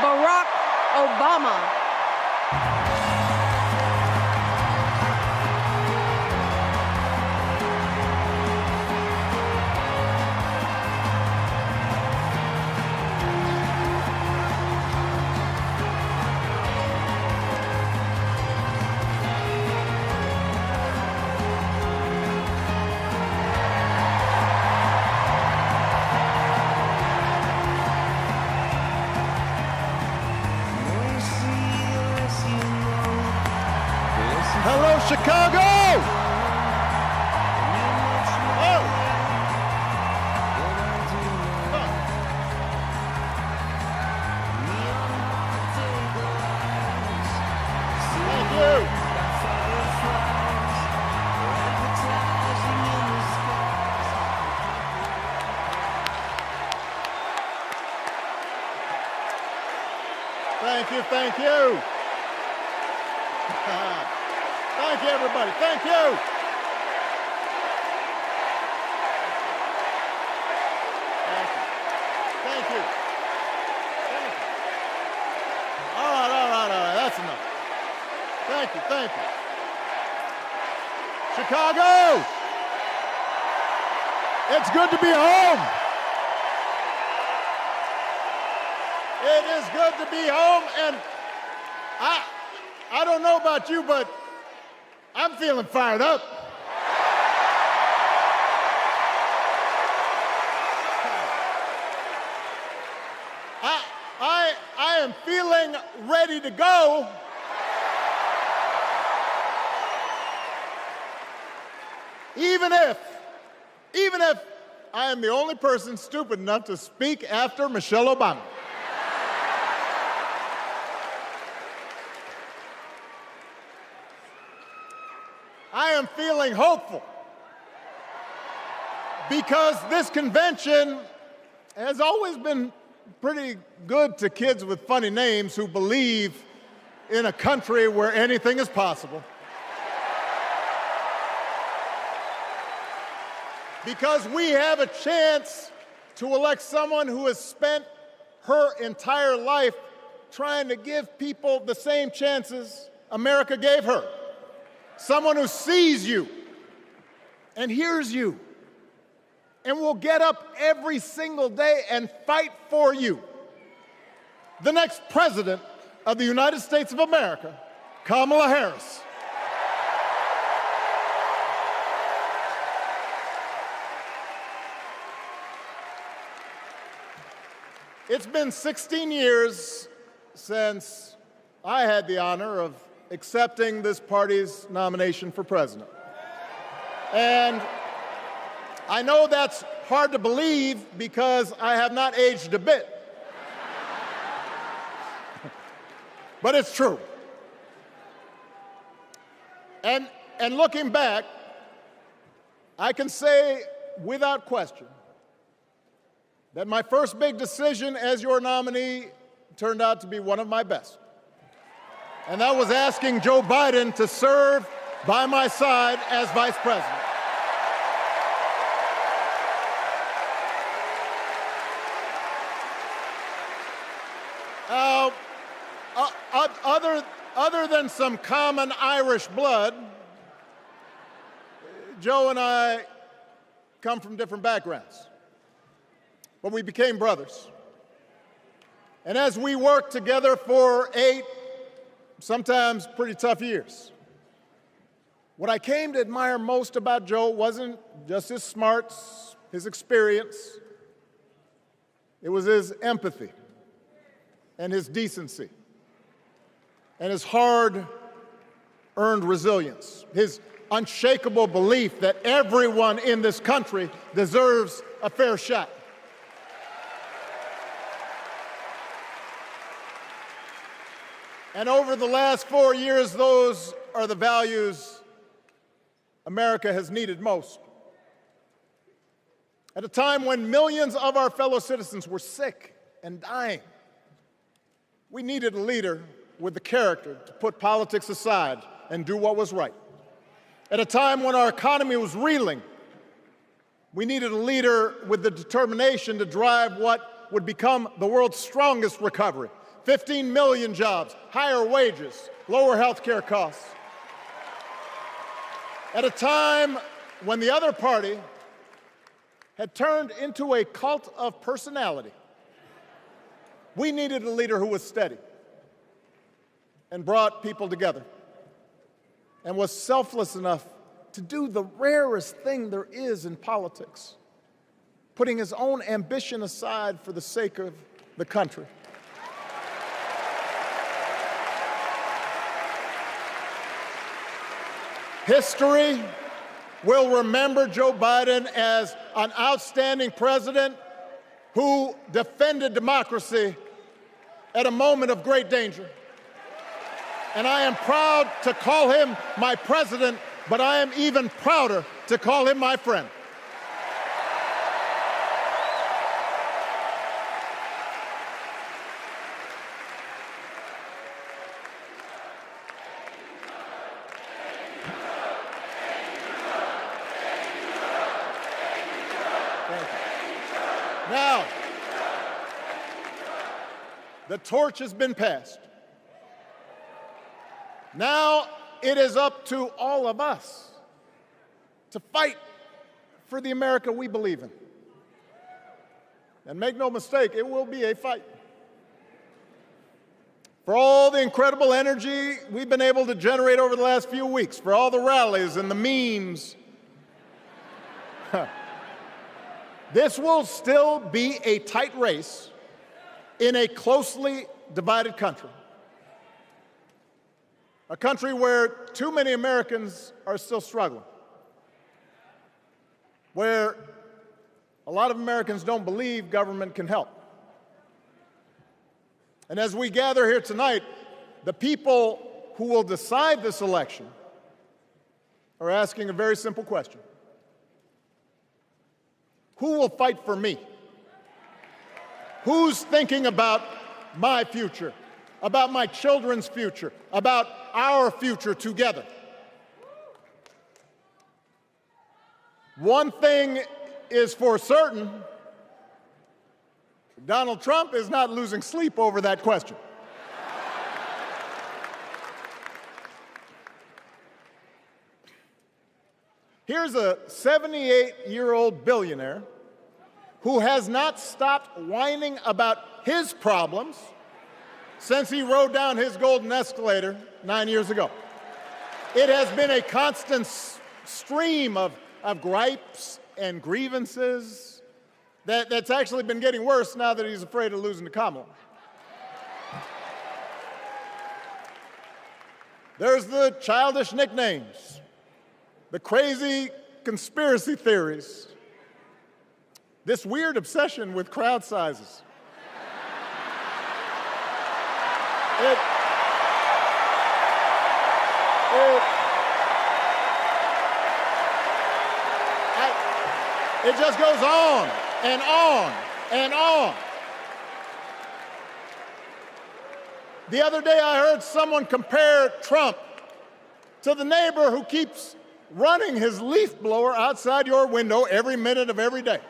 Barack Obama. Hello, Chicago! Oh. Thank you. Thank you, thank you. Thank you, everybody. Thank you. Thank you. Thank you. Thank you. All right. That's enough. Thank you. Thank you. Chicago! It's good to be home. It is good to be home, and I don't know about you, but I'm feeling fired up. I am feeling ready to go. Even if I am the only person stupid enough to speak after Michelle Obama. I am feeling hopeful because this convention has always been pretty good to kids with funny names who believe in a country where anything is possible. Because we have a chance to elect someone who has spent her entire life trying to give people the same chances America gave her. Someone who sees you and hears you and will get up every single day and fight for you. The next president of the United States of America, Kamala Harris. It's been 16 years since I had the honor of accepting this party's nomination for president. And I know that's hard to believe because I have not aged a bit. But it's true. And looking back, I can say without question that my first big decision as your nominee turned out to be one of my best. And that was asking Joe Biden to serve by my side as vice president. Other than some common Irish blood, Joe and I come from different backgrounds, but we became brothers. And as we worked together for 8, sometimes pretty tough years, what I came to admire most about Joe wasn't just his smarts, his experience. It was his empathy and his decency and his hard-earned resilience, his unshakable belief that everyone in this country deserves a fair shot. And over the last 4 years, those are the values America has needed most. At a time when millions of our fellow citizens were sick and dying, we needed a leader with the character to put politics aside and do what was right. At a time when our economy was reeling, we needed a leader with the determination to drive what would become the world's strongest recovery, 15 million jobs, higher wages, lower health care costs. At a time when the other party had turned into a cult of personality, we needed a leader who was steady and brought people together and was selfless enough to do the rarest thing there is in politics, putting his own ambition aside for the sake of the country. History will remember Joe Biden as an outstanding president who defended democracy at a moment of great danger. And I am proud to call him my president, but I am even prouder to call him my friend. Now, the torch has been passed. Now it is up to all of us to fight for the America we believe in. And make no mistake, it will be a fight. For all the incredible energy we've been able to generate over the last few weeks, for all the rallies and the memes, this will still be a tight race in a closely divided country. A country where too many Americans are still struggling, where a lot of Americans don't believe government can help. And as we gather here tonight, the people who will decide this election are asking a very simple question. Who will fight for me? Who's thinking about my future, about my children's future, about our future together? One thing is for certain, Donald Trump is not losing sleep over that question. Here's a 78-year-old billionaire who has not stopped whining about his problems since he rode down his golden escalator 9 years ago. It has been a constant stream of gripes and grievances that's actually been getting worse now that he's afraid of losing to Kamala. There's the childish nicknames, the crazy conspiracy theories, this weird obsession with crowd sizes. It just goes on and on and on. The other day I heard someone compare Trump to the neighbor who keeps running his leaf blower outside your window every minute of every day.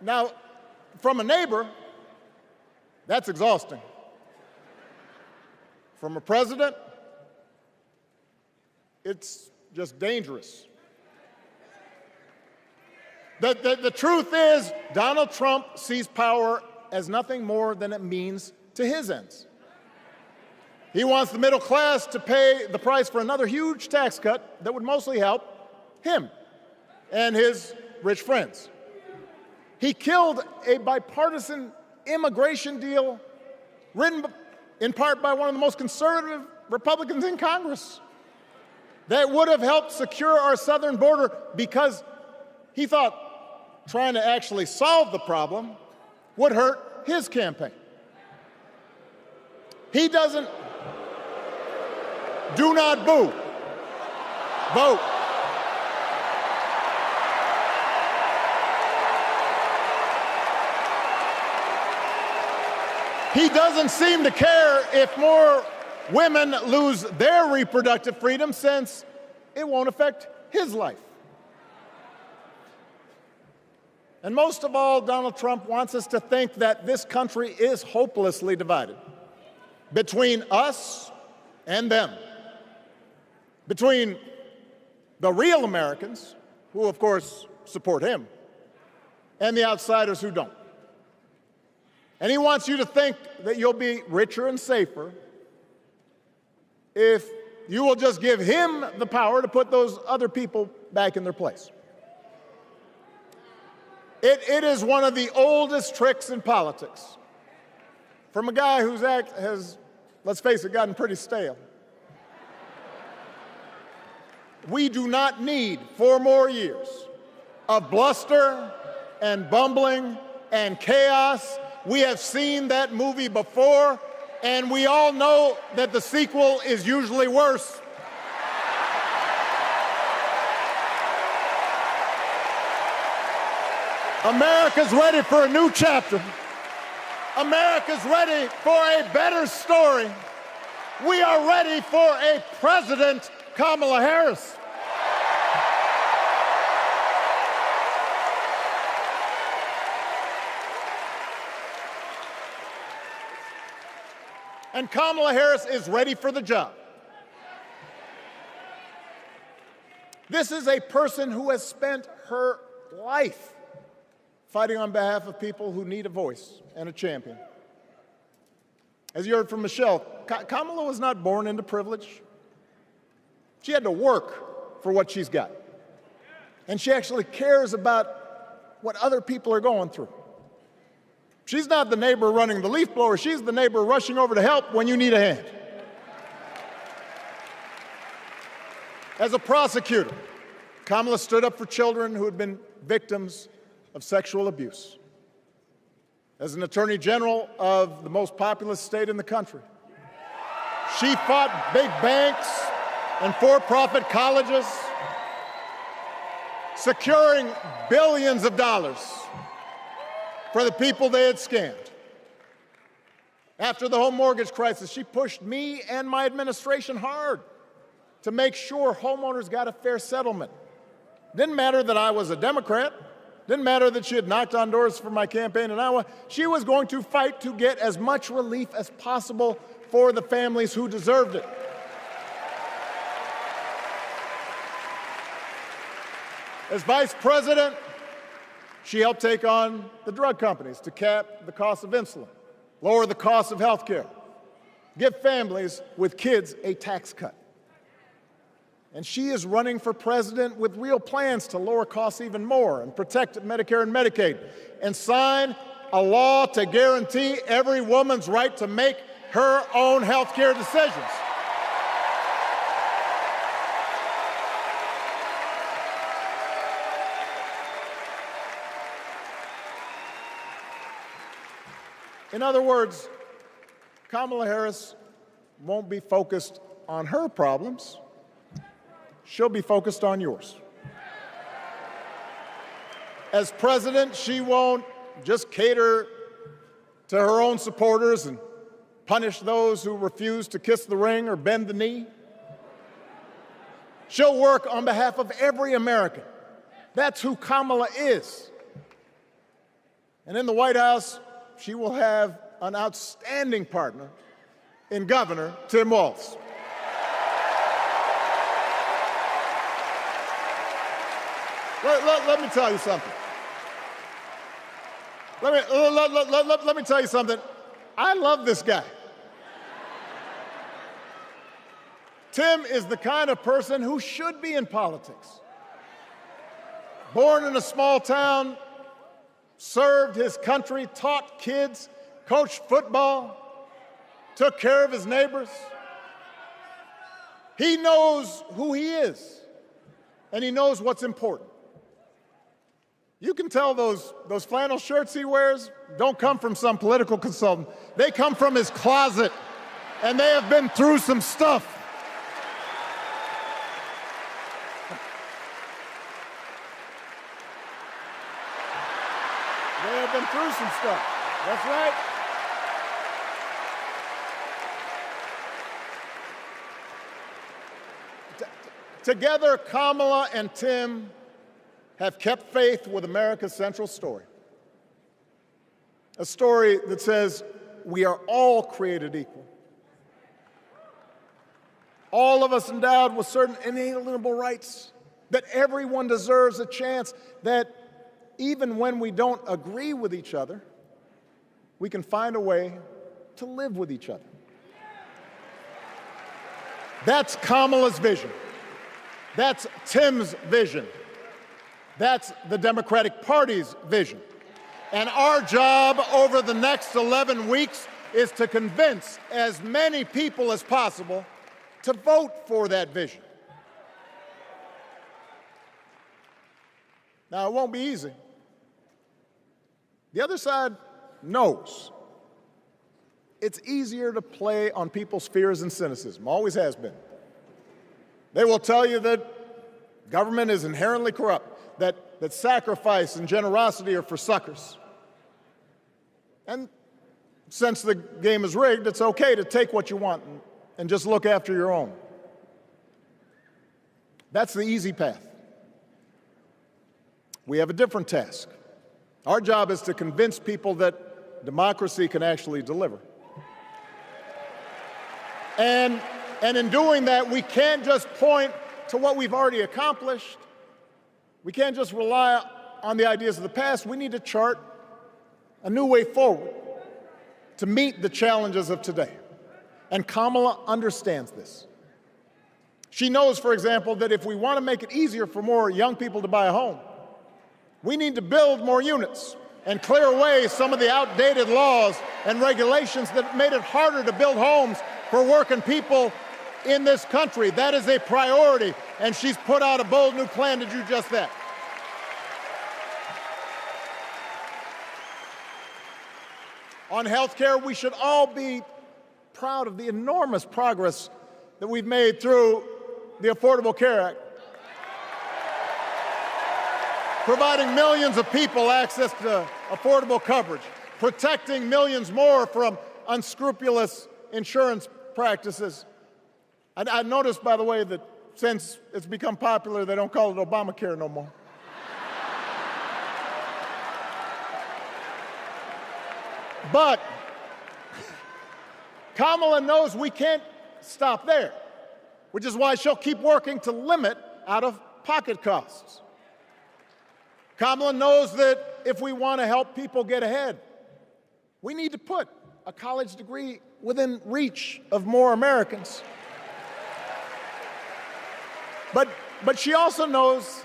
Now, from a neighbor, that's exhausting. From a president, it's just dangerous. The truth is, Donald Trump sees power as nothing more than it means to his ends. He wants the middle class to pay the price for another huge tax cut that would mostly help him and his rich friends. He killed a bipartisan immigration deal written in part by one of the most conservative Republicans in Congress that would have helped secure our southern border because he thought trying to actually solve the problem would hurt his campaign. He doesn't. Do not boo. Vote. He doesn't seem to care if more women lose their reproductive freedom since it won't affect his life. And most of all, Donald Trump wants us to think that this country is hopelessly divided between us and them, between the real Americans, who of course support him, and the outsiders who don't. And he wants you to think that you'll be richer and safer if you will just give him the power to put those other people back in their place. It is one of the oldest tricks in politics from a guy whose act has, let's face it, gotten pretty stale. We do not need 4 more years of bluster and bumbling and chaos. We have seen that movie before, and we all know that the sequel is usually worse. America's ready for a new chapter. America's ready for a better story. We are ready for a President Kamala Harris. And Kamala Harris is ready for the job. This is a person who has spent her life fighting on behalf of people who need a voice and a champion. As you heard from Michelle, Kamala was not born into privilege. She had to work for what she's got. And she actually cares about what other people are going through. She's not the neighbor running the leaf blower. She's the neighbor rushing over to help when you need a hand. As a prosecutor, Kamala stood up for children who had been victims of sexual abuse. As an attorney general of the most populous state in the country, she fought big banks and for-profit colleges, securing billions of dollars for the people they had scammed. After the home mortgage crisis, she pushed me and my administration hard to make sure homeowners got a fair settlement. Didn't matter that I was a Democrat. Didn't matter that she had knocked on doors for my campaign in Iowa. She was going to fight to get as much relief as possible for the families who deserved it. As vice president, she helped take on the drug companies to cap the cost of insulin, lower the cost of health care, give families with kids a tax cut. And she is running for president with real plans to lower costs even more and protect Medicare and Medicaid, and sign a law to guarantee every woman's right to make her own health care decisions. In other words, Kamala Harris won't be focused on her problems. She'll be focused on yours. As president, she won't just cater to her own supporters and punish those who refuse to kiss the ring or bend the knee. She'll work on behalf of every American. That's who Kamala is. And in the White House, she will have an outstanding partner in Governor Tim Walz. Let me tell you something. Let me tell you something. I love this guy. Tim is the kind of person who should be in politics. Born in a small town, served his country, taught kids, coached football, took care of his neighbors. He knows who he is, and he knows what's important. You can tell those flannel shirts he wears don't come from some political consultant. They come from his closet, and they have been through some stuff. They have been through some stuff. That's right. Together, Kamala and Tim have kept faith with America's central story. A story that says we are all created equal. All of us endowed with certain inalienable rights, that everyone deserves a chance, that even when we don't agree with each other, we can find a way to live with each other. That's Kamala's vision. That's Tim's vision. That's the Democratic Party's vision. And our job over the next 11 weeks is to convince as many people as possible to vote for that vision. Now, it won't be easy. The other side knows it's easier to play on people's fears and cynicism, always has been. They will tell you that government is inherently corrupt, that sacrifice and generosity are for suckers. And since the game is rigged, it's okay to take what you want and just look after your own. That's the easy path. We have a different task. Our job is to convince people that democracy can actually deliver. And in doing that, we can't just point to what we've already accomplished. We can't just rely on the ideas of the past. We need to chart a new way forward to meet the challenges of today. And Kamala understands this. She knows, for example, that if we want to make it easier for more young people to buy a home, we need to build more units and clear away some of the outdated laws and regulations that made it harder to build homes for working people in this country. That is a priority, and she's put out a bold new plan to do just that. On health care, we should all be proud of the enormous progress that we've made through the Affordable Care Act, providing millions of people access to affordable coverage, protecting millions more from unscrupulous insurance practices. I noticed, by the way, that since it's become popular, they don't call it Obamacare no more. But Kamala knows we can't stop there, which is why she'll keep working to limit out-of-pocket costs. Kamala knows that if we want to help people get ahead, we need to put a college degree within reach of more Americans. But she also knows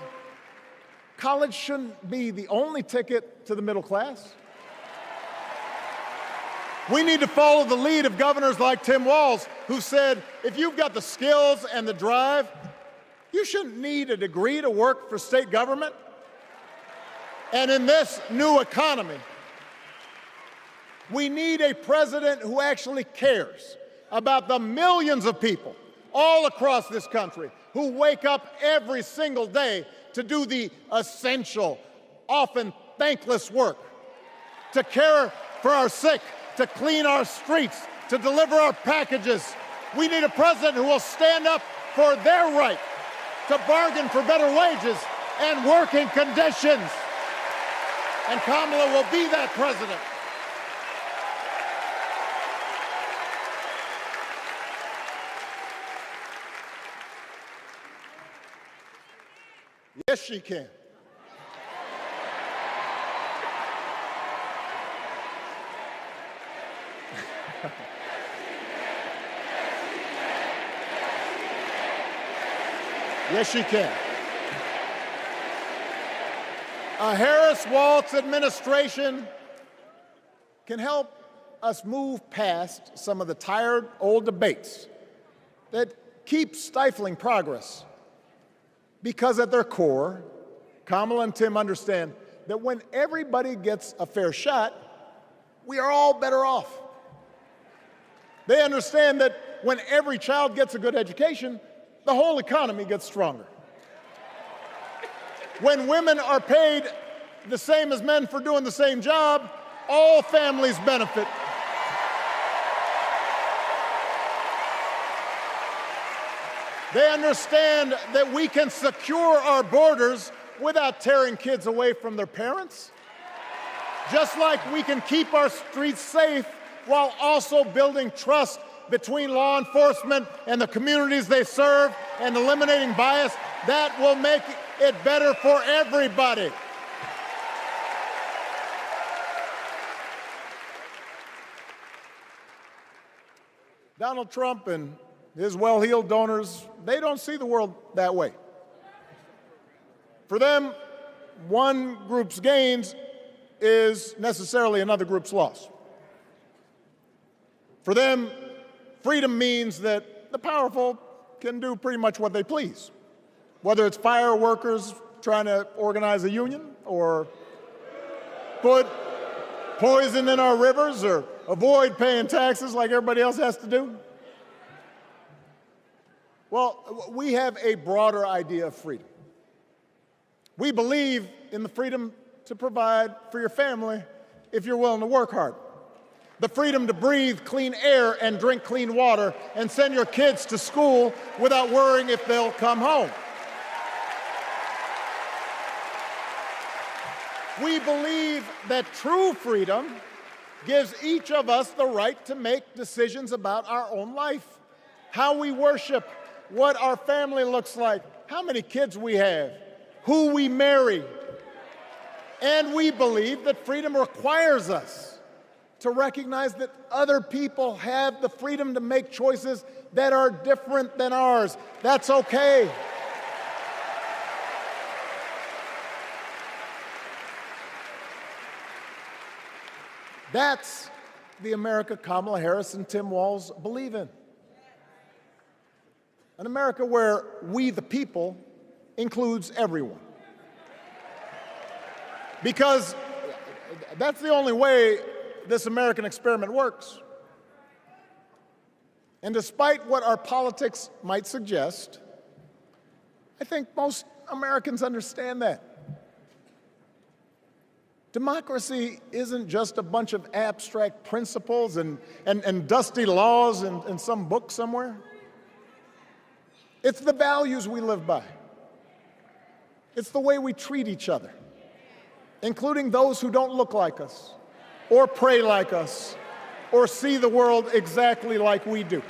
college shouldn't be the only ticket to the middle class. We need to follow the lead of governors like Tim Walz, who said, if you've got the skills and the drive, you shouldn't need a degree to work for state government. And in this new economy, we need a president who actually cares about the millions of people all across this country who wake up every single day to do the essential, often thankless work, to care for our sick, to clean our streets, to deliver our packages. We need a president who will stand up for their right to bargain for better wages and working conditions. And Kamala will be that president. Yes, she can. Yes, she can. A Harris-Walz administration can help us move past some of the tired old debates that keep stifling progress. Because at their core, Kamala and Tim understand that when everybody gets a fair shot, we are all better off. They understand that when every child gets a good education, the whole economy gets stronger. When women are paid the same as men for doing the same job, all families benefit. They understand that we can secure our borders without tearing kids away from their parents. Just like we can keep our streets safe while also building trust between law enforcement and the communities they serve and eliminating bias, that will make it better for everybody. Donald Trump and his well-heeled donors, they don't see the world that way. For them, one group's gains is necessarily another group's loss. For them, freedom means that the powerful can do pretty much what they please, whether it's fire workers trying to organize a union, or put poison in our rivers, or avoid paying taxes like everybody else has to do. Well, we have a broader idea of freedom. We believe in the freedom to provide for your family if you're willing to work hard. The freedom to breathe clean air and drink clean water and send your kids to school without worrying if they'll come home. We believe that true freedom gives each of us the right to make decisions about our own life, how we worship, what our family looks like, how many kids we have, who we marry. And we believe that freedom requires us to recognize that other people have the freedom to make choices that are different than ours. That's okay. That's the America Kamala Harris and Tim Walz believe in. An America where we, the people, includes everyone. Because that's the only way this American experiment works. And despite what our politics might suggest, I think most Americans understand that. Democracy isn't just a bunch of abstract principles and dusty laws in some book somewhere. It's the values we live by. It's the way we treat each other, including those who don't look like us, or pray like us, or see the world exactly like we do.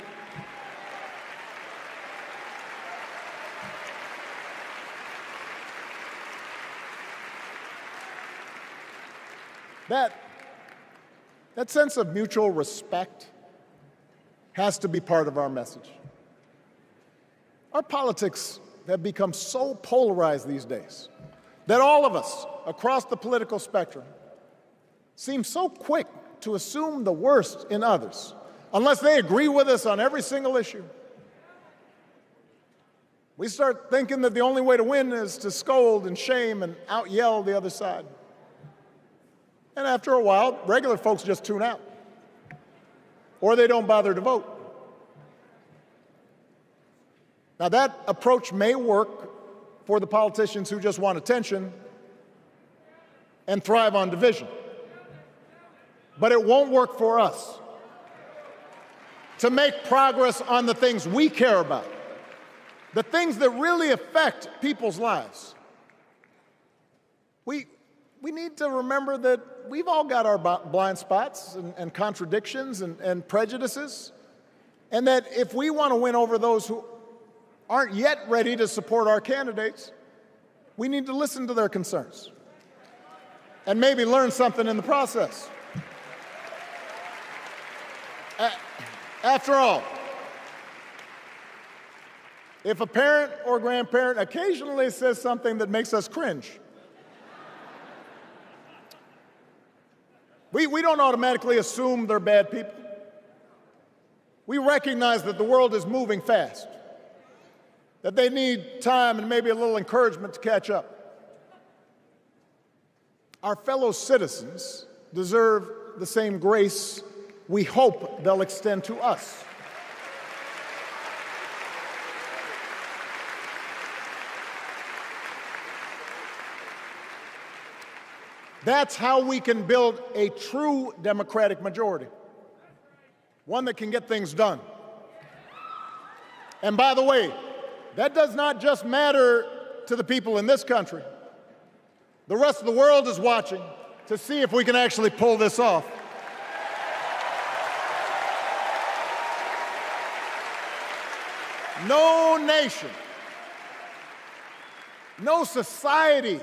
That sense of mutual respect has to be part of our message. Our politics have become so polarized these days that all of us across the political spectrum seem so quick to assume the worst in others, unless they agree with us on every single issue. We start thinking that the only way to win is to scold and shame and out-yell the other side. And after a while, regular folks just tune out, or they don't bother to vote. Now, that approach may work for the politicians who just want attention and thrive on division, but it won't work for us. To make progress on the things we care about, the things that really affect people's lives, we need to remember that we've all got our blind spots and contradictions and prejudices, and that if we want to win over those who aren't yet ready to support our candidates, we need to listen to their concerns and maybe learn something in the process. After all, if a parent or grandparent occasionally says something that makes us cringe, we don't automatically assume they're bad people. We recognize that the world is moving fast, that they need time and maybe a little encouragement to catch up. Our fellow citizens deserve the same grace we hope they'll extend to us. That's how we can build a true democratic majority, one that can get things done. And by the way, that does not just matter to the people in this country. The rest of the world is watching to see if we can actually pull this off. No nation, no society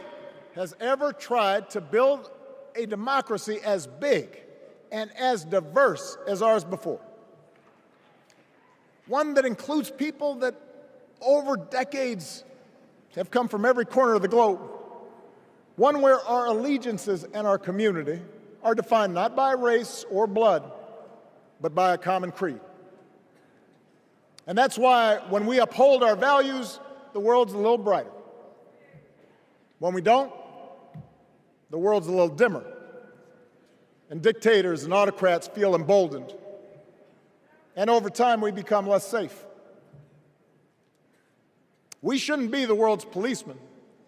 has ever tried to build a democracy as big and as diverse as ours before. One that includes people that over decades have come from every corner of the globe. One where our allegiances and our community are defined not by race or blood, but by a common creed. And that's why when we uphold our values, the world's a little brighter. When we don't, the world's a little dimmer. And dictators and autocrats feel emboldened. And over time, we become less safe. We shouldn't be the world's policemen,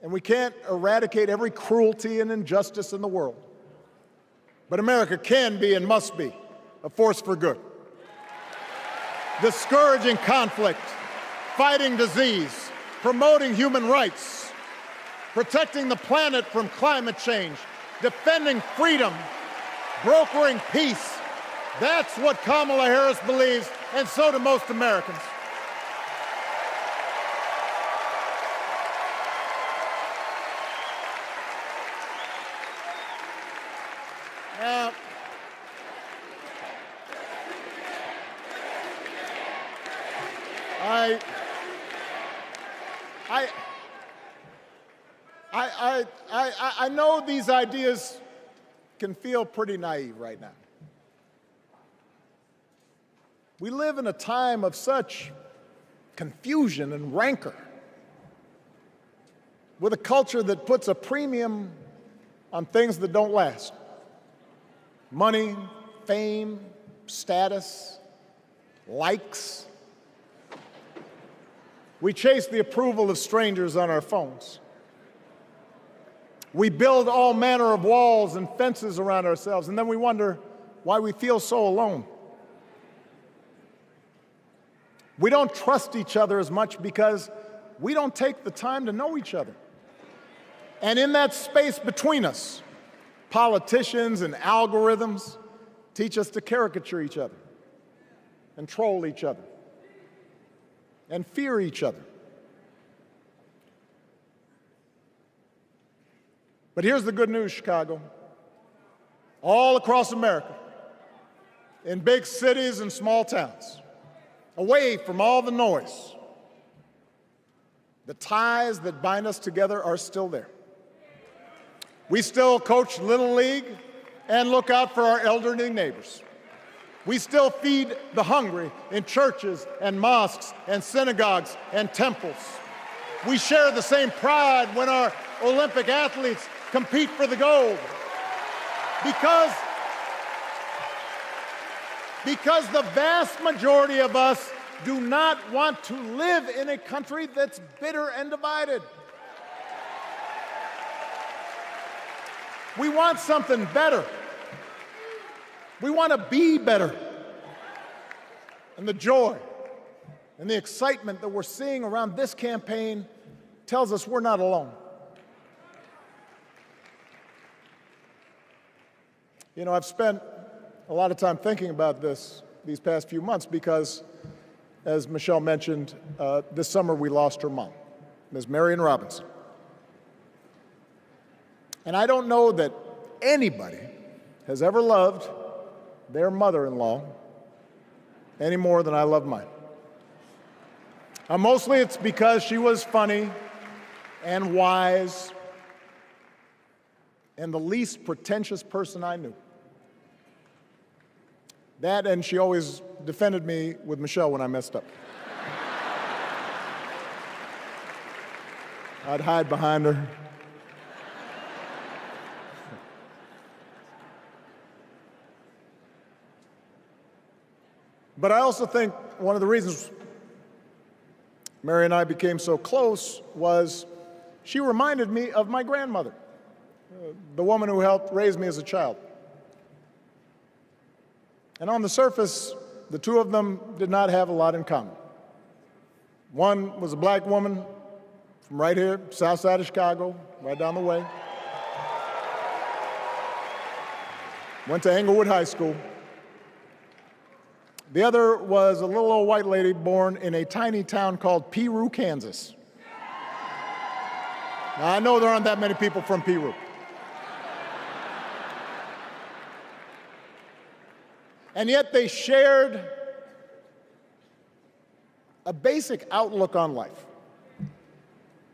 and we can't eradicate every cruelty and injustice in the world. But America can be and must be a force for good. Discouraging conflict, fighting disease, promoting human rights, protecting the planet from climate change, defending freedom, brokering peace. That's what Kamala Harris believes, and so do most Americans. Now, I know these ideas can feel pretty naive right now. We live in a time of such confusion and rancor, with a culture that puts a premium on things that don't last. Money, fame, status, likes. We chase the approval of strangers on our phones. We build all manner of walls and fences around ourselves, and then we wonder why we feel so alone. We don't trust each other as much because we don't take the time to know each other. And in that space between us, politicians and algorithms teach us to caricature each other and troll each other and fear each other. But here's the good news, Chicago. All across America, in big cities and small towns, away from all the noise, the ties that bind us together are still there. We still coach Little League and look out for our elderly neighbors. We still feed the hungry in churches and mosques and synagogues and temples. We share the same pride when our Olympic athletes compete for the gold. Because the vast majority of us do not want to live in a country that's bitter and divided. We want something better. We want to be better. And the joy and the excitement that we're seeing around this campaign tells us we're not alone. You know, I've spent a lot of time thinking about these past few months because, as Michelle mentioned, this summer we lost her mom, Ms. Marion Robinson. And I don't know that anybody has ever loved their mother-in-law any more than I love mine. Mostly it's because she was funny and wise and the least pretentious person I knew. That, and she always defended me with Michelle when I messed up. I'd hide behind her. But I also think one of the reasons Mary and I became so close was she reminded me of my grandmother, the woman who helped raise me as a child. And on the surface, the two of them did not have a lot in common. One was a black woman from right here, south side of Chicago, right down the way. went to Englewood High School. The other was a little old white lady born in a tiny town called Peru, Kansas. Now, I know there aren't that many people from Peru. And yet they shared a basic outlook on life.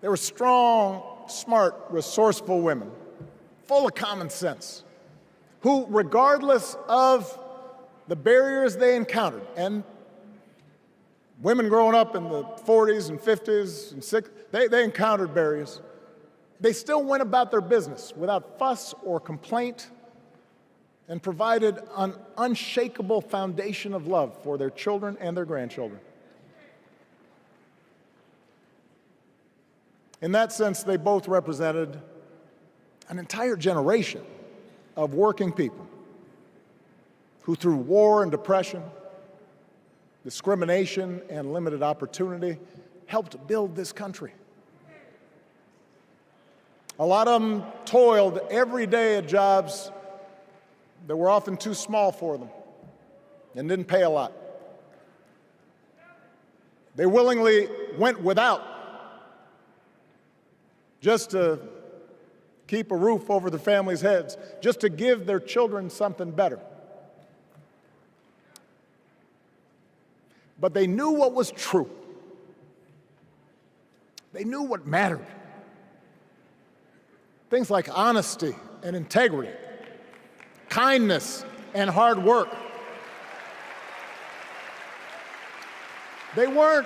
They were strong, smart, resourceful women, full of common sense, who, regardless of the barriers they encountered, and women growing up in the 40s and 50s and 60s, they encountered barriers. They still went about their business without fuss or complaint and provided an unshakable foundation of love for their children and their grandchildren. In that sense, they both represented an entire generation of working people who, through war and depression, discrimination and limited opportunity, helped build this country. A lot of them toiled every day at jobs that were often too small for them and didn't pay a lot. They willingly went without just to keep a roof over their families' heads, just to give their children something better. But they knew what was true. They knew what mattered. Things like honesty and integrity, kindness and hard work. They weren't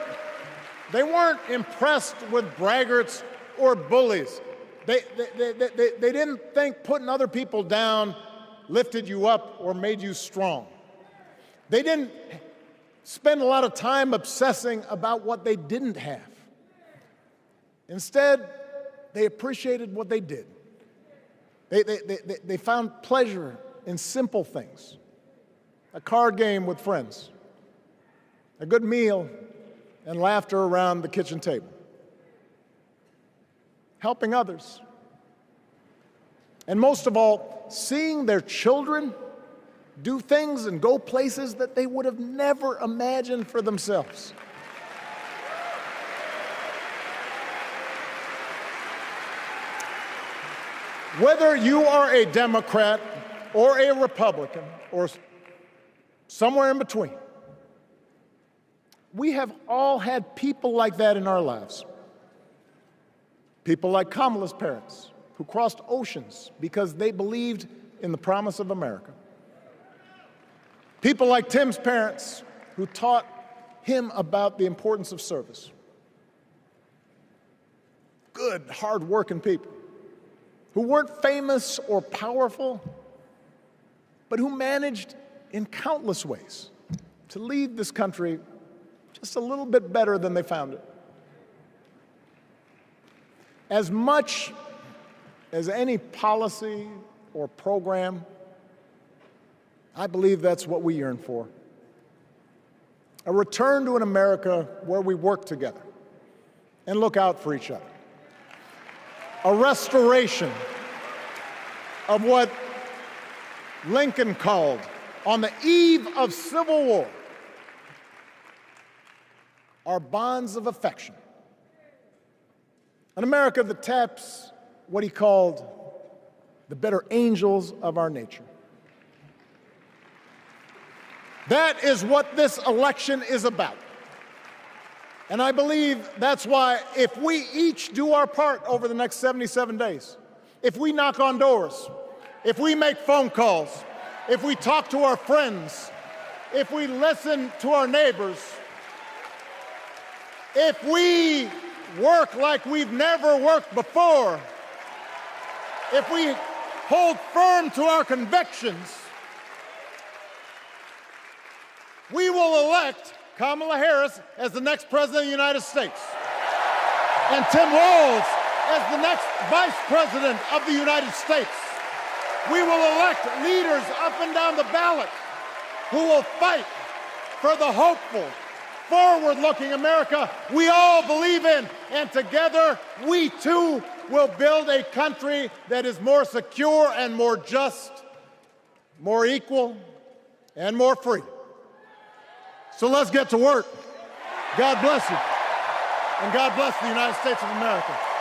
impressed with braggarts or bullies. They didn't think putting other people down lifted you up or made you strong. They didn't spend a lot of time obsessing about what they didn't have. Instead, they appreciated what they did. They found pleasure in simple things: a card game with friends, a good meal, and laughter around the kitchen table, helping others, and most of all, seeing their children do things and go places that they would have never imagined for themselves. Whether you are a Democrat or a Republican or somewhere in between, we have all had people like that in our lives. People like Kamala's parents, who crossed oceans because they believed in the promise of America. People like Tim's parents, who taught him about the importance of service. Good, hard-working people who weren't famous or powerful, but who managed in countless ways to leave this country just a little bit better than they found it. As much as any policy or program, I believe that's what we yearn for. A return to an America where we work together and look out for each other. A restoration of what Lincoln called, on the eve of civil war, our bonds of affection. An America that taps what he called the better angels of our nature. That is what this election is about. And I believe that's why, if we each do our part over the next 77 days, if we knock on doors, if we make phone calls, if we talk to our friends, if we listen to our neighbors, if we work like we've never worked before, if we hold firm to our convictions, we will elect Kamala Harris as the next President of the United States, and Tim Walz as the next Vice President of the United States. We will elect leaders up and down the ballot who will fight for the hopeful, forward-looking America we all believe in, and together we too will build a country that is more secure and more just, more equal, and more free. So let's get to work. God bless you, and God bless the United States of America.